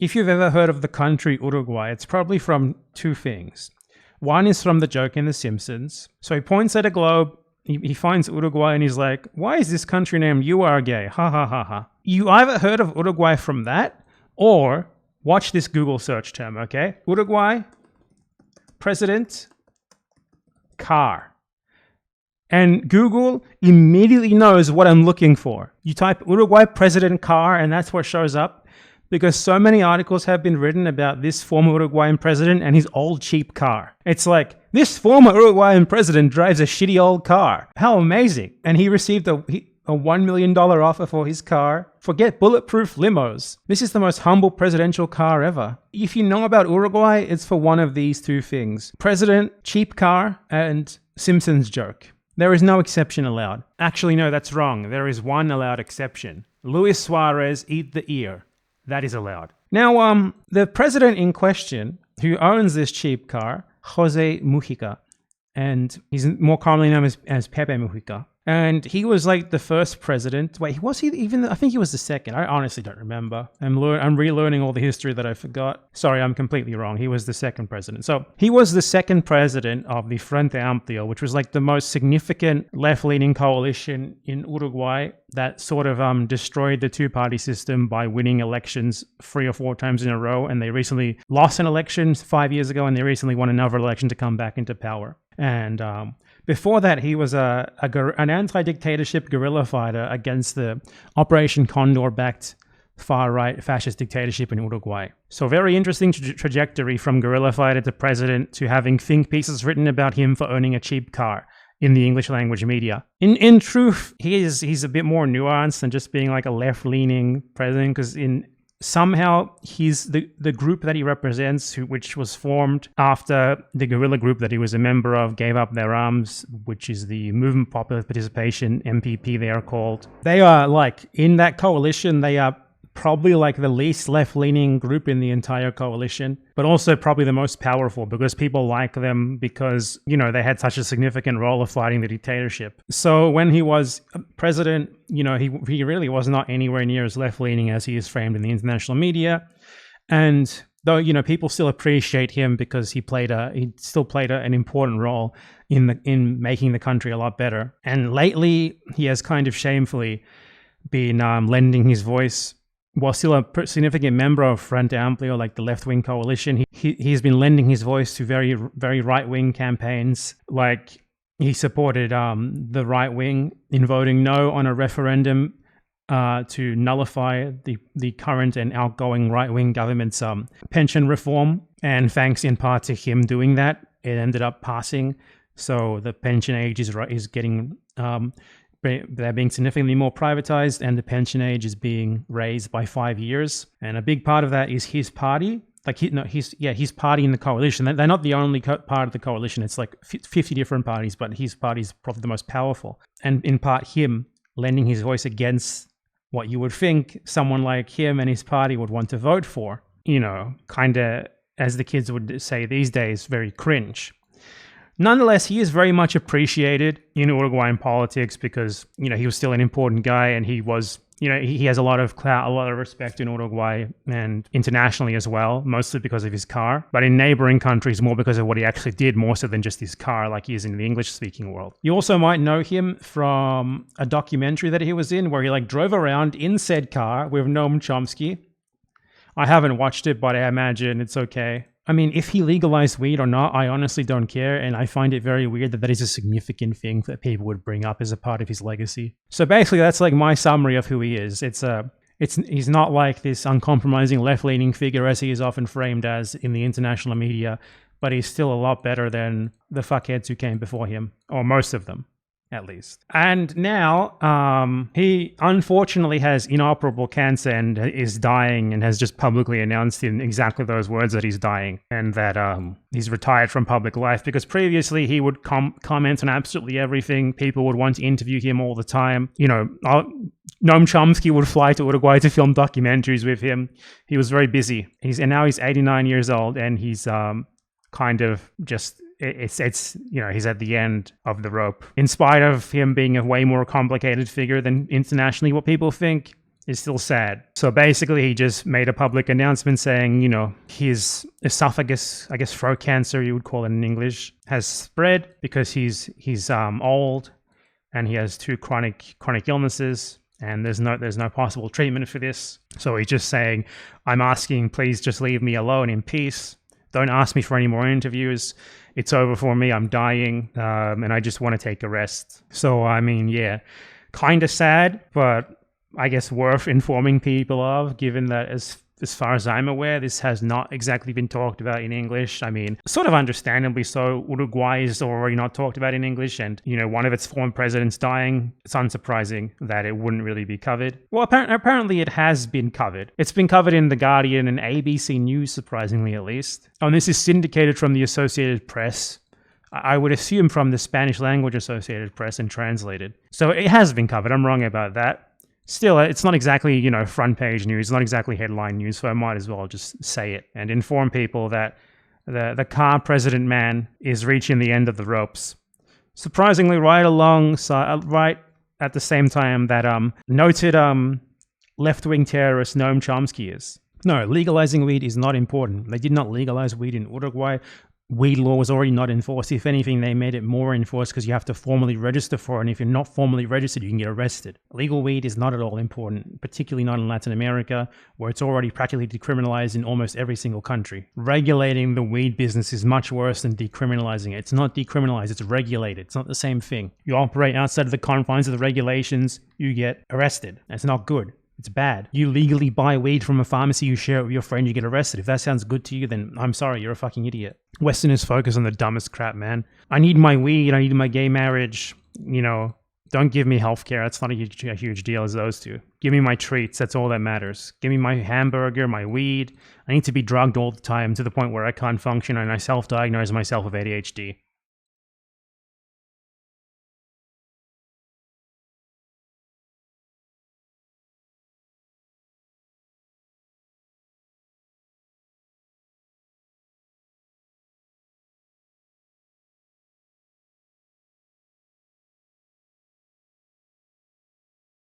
if you've ever heard of the country Uruguay, it's probably from two things. One is from the joke in The Simpsons. So he points at a globe, he finds Uruguay, and he's like, why is this country named You Are Gay? Ha ha ha ha. You either heard of Uruguay from that, or watch this Google search term, okay? Uruguay, president, car. And Google immediately knows what I'm looking for. You type Uruguay president car, and that's what shows up, because so many articles have been written about this former Uruguayan president and his old cheap car. It's like, this former Uruguayan president drives a shitty old car. How amazing. And he received a $1 million offer for his car. Forget bulletproof limos. This is the most humble presidential car ever. If you know about Uruguay, it's for one of these two things. President, cheap car, and Simpsons joke. There is no exception allowed. Actually, no, that's wrong. There is one allowed exception. Luis Suarez, eat the ear. That is allowed. Now, the president in question, who owns this cheap car, Jose Mujica, and he's more commonly known as Pepe Mujica. And he was like the first president. Wait, was he even? I think he was the second. I honestly don't remember. I'm relearning all the history that I forgot. Sorry, I'm completely wrong. He was the second president. So he was the second president of the Frente Amplio, which was like the most significant left-leaning coalition in Uruguay that sort of destroyed the two-party system by winning elections 3 or 4 times in a row. And they recently lost an election 5 years ago, and they recently won another election to come back into power. And before that, he was an anti-dictatorship guerrilla fighter against the Operation Condor-backed far-right fascist dictatorship in Uruguay. So very interesting trajectory from guerrilla fighter to president to having think pieces written about him for owning a cheap car in the English language media. In truth, he's a bit more nuanced than just being like a left-leaning president, because somehow he's the group that he represents, which was formed after the guerrilla group that he was a member of gave up their arms, which is the Movement Popular Participation, MPP they are called. They are like, in that coalition, they are probably like the least left-leaning group in the entire coalition, but also probably the most powerful because people like them because, you know, they had such a significant role of fighting the dictatorship. So when he was president, you know, he really was not anywhere near as left-leaning as he is framed in the international media. And though, you know, people still appreciate him because he still played an important role in making the country a lot better. And lately, he has kind of shamefully been lending his voice. While still a significant member of Frente Amplio, like the left-wing coalition, he's been lending his voice to very, very right-wing campaigns. Like, he supported the right-wing in voting no on a referendum to nullify the current and outgoing right-wing government's pension reform. And thanks in part to him doing that, it ended up passing. So the pension age is getting... they're being significantly more privatized, and the pension age is being raised by 5 years. And a big part of that is his party. Like, his party in the coalition. They're not the only part of the coalition. It's like 50 different parties, but his party is probably the most powerful. And in part, him lending his voice against what you would think someone like him and his party would want to vote for. You know, kind of, as the kids would say these days, very cringe. Nonetheless, he is very much appreciated in Uruguayan politics because, you know, he was still an important guy, and he was, you know, he has a lot of clout, a lot of respect in Uruguay and internationally as well, mostly because of his car, but in neighboring countries more because of what he actually did, more so than just his car like he is in the English-speaking world. You also might know him from a documentary that he was in where he like drove around in said car with Noam Chomsky. I haven't watched it, but I imagine it's okay. I mean, if he legalized weed or not, I honestly don't care, and I find it very weird that is a significant thing that people would bring up as a part of his legacy. So basically, that's like my summary of who he is. He's not like this uncompromising left-leaning figure as he is often framed as in the international media, but he's still a lot better than the fuckheads who came before him, or most of them. At least. And now, he unfortunately has inoperable cancer and is dying, and has just publicly announced in exactly those words that he's dying, and that he's retired from public life, because previously he would comment on absolutely everything. People would want to interview him all the time. You know, Noam Chomsky would fly to Uruguay to film documentaries with him. He was very busy. Now he's 89 years old, and he's kind of just... It's you know, he's at the end of the rope. In spite of him being a way more complicated figure than internationally what people think, is still sad. So basically, he just made a public announcement saying, his esophagus, I guess throat cancer, you would call it in English, has spread because he's old and he has 2 chronic illnesses. And there's no possible treatment for this. So he's just saying, I'm asking, please just leave me alone in peace. Don't ask me for any more interviews. It's over for me. I'm dying. And I just want to take a rest. So, I mean, yeah, kind of sad, but I guess worth informing people of, given that as far as I'm aware, this has not exactly been talked about in English. I mean, sort of understandably so. Uruguay is already not talked about in English, and, one of its former presidents dying, it's unsurprising that it wouldn't really be covered. Well, apparently it has been covered. It's been covered in The Guardian and ABC News, surprisingly at least. Oh, and this is syndicated from the Associated Press. I would assume from the Spanish language Associated Press and translated. So it has been covered. I'm wrong about that. Still, it's not exactly, front page news, it's not exactly headline news, so I might as well just say it and inform people that the car president man is reaching the end of the ropes. Surprisingly, right at the same time that noted left-wing terrorist Noam Chomsky is. No, legalizing weed is not important. They did not legalize weed in Uruguay. Weed law was already not enforced. If anything, they made it more enforced because you have to formally register for it. And if you're not formally registered, you can get arrested. Legal weed is not at all important, particularly not in Latin America, where it's already practically decriminalized in almost every single country. Regulating the weed business is much worse than decriminalizing it. It's not decriminalized, it's regulated. It's not the same thing. You operate outside of the confines of the regulations, you get arrested. It's not good. It's bad. You legally buy weed from a pharmacy, you share it with your friend, you get arrested. If that sounds good to you, then I'm sorry, you're a fucking idiot. Westerners focus on the dumbest crap, man. I need my weed, I need my gay marriage, don't give me healthcare. That's not a huge deal as those two. Give me my treats, that's all that matters. Give me my hamburger, my weed. I need to be drugged all the time to the point where I can't function and I self-diagnose myself with ADHD.